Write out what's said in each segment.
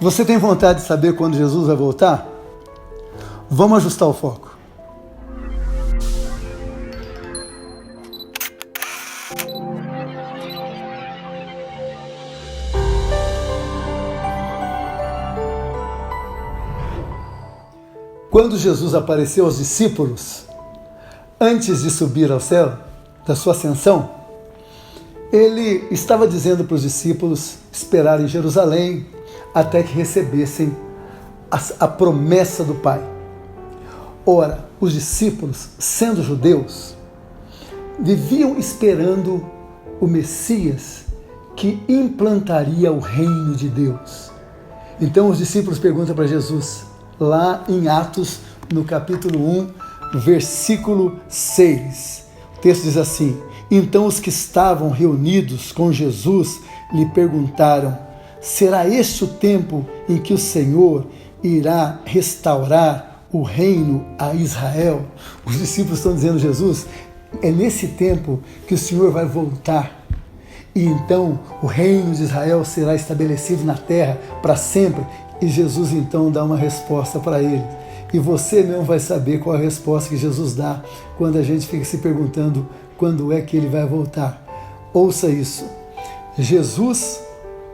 Você tem vontade de saber quando Jesus vai voltar? Vamos ajustar o foco. Quando Jesus apareceu aos discípulos, antes de subir ao céu, da sua ascensão, ele estava dizendo para os discípulos esperarem em Jerusalém até que recebessem a promessa do Pai. Ora, os discípulos, sendo judeus, viviam esperando o Messias que implantaria o reino de Deus. Então os discípulos perguntam para Jesus, lá em Atos, no capítulo 1, versículo 6. O texto diz assim: então os que estavam reunidos com Jesus lhe perguntaram: será este o tempo em que o Senhor irá restaurar o reino a Israel? Os discípulos estão dizendo: Jesus, é nesse tempo que o Senhor vai voltar. E então o reino de Israel será estabelecido na terra para sempre. E Jesus então dá uma resposta para eles. E você não vai saber qual a resposta que Jesus dá quando a gente fica se perguntando quando é que ele vai voltar. Ouça isso. Jesus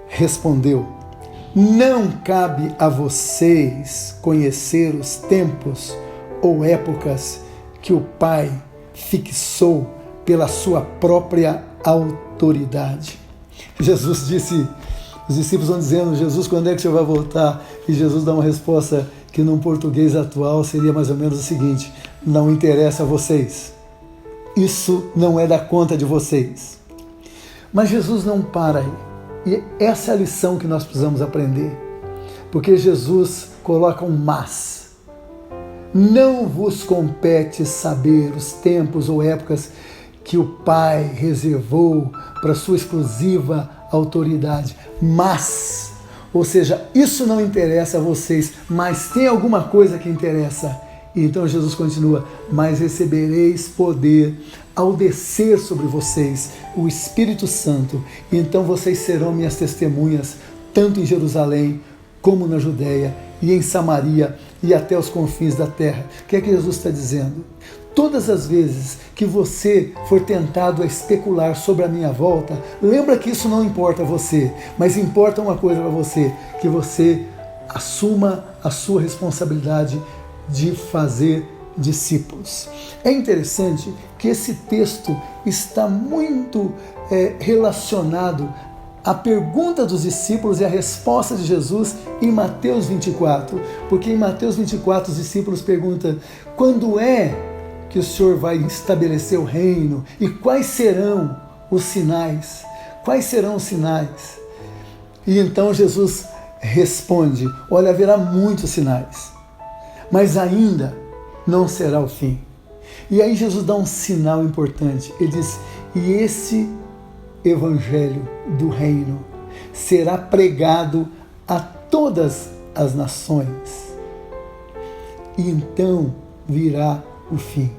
respondeu: não cabe a vocês conhecer os tempos ou épocas que o Pai fixou pela sua própria autoridade. Jesus disse, os discípulos vão dizendo: Jesus, quando é que o Senhor vai voltar? E Jesus dá uma resposta que num português atual seria mais ou menos o seguinte: não interessa a vocês. Isso não é da conta de vocês. Mas Jesus não para aí. E essa é a lição que nós precisamos aprender. Porque Jesus coloca um mas. Não vos compete saber os tempos ou épocas que o Pai reservou para sua exclusiva autoridade. Mas, ou seja, isso não interessa a vocês, mas tem alguma coisa que interessa. E então Jesus continua: mas recebereis poder ao descer sobre vocês o Espírito Santo, e então vocês serão minhas testemunhas, tanto em Jerusalém, como na Judéia, e em Samaria, e até os confins da terra. O que é que Jesus está dizendo? Todas as vezes que você for tentado a especular sobre a minha volta, lembra que isso não importa a você, mas importa uma coisa para você, que você assuma a sua responsabilidade de fazer discípulos. É interessante que esse texto está muito relacionado à pergunta dos discípulos e à resposta de Jesus em Mateus 24, porque em Mateus 24 os discípulos perguntam: quando é que o Senhor vai estabelecer o reino e quais serão os sinais? Quais serão os sinais? E então Jesus responde: olha, haverá muitos sinais, mas ainda não será o fim. E aí Jesus dá um sinal importante. Ele diz: e esse evangelho do reino será pregado a todas as nações, e então virá o fim.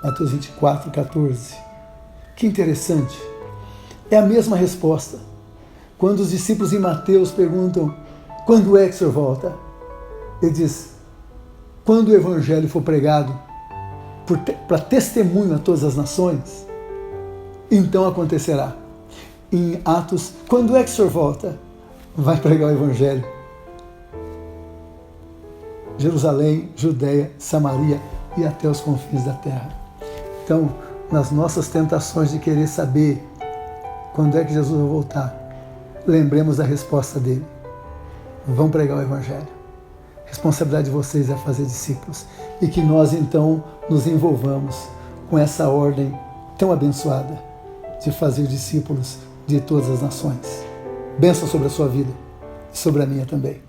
Mateus 24, 14. Que interessante. É a mesma resposta. Quando os discípulos em Mateus perguntam: quando é que o Senhor volta? Ele diz: quando o evangelho for pregado para testemunho a todas as nações, então acontecerá. Em Atos, quando é que o Senhor volta? Vai pregar o evangelho. Jerusalém, Judéia, Samaria e até os confins da terra. Então, nas nossas tentações de querer saber quando é que Jesus vai voltar, lembremos da resposta dele: vão pregar o evangelho. A responsabilidade de vocês é fazer discípulos, e que nós então nos envolvamos com essa ordem tão abençoada de fazer discípulos de todas as nações. Bênção sobre a sua vida e sobre a minha também.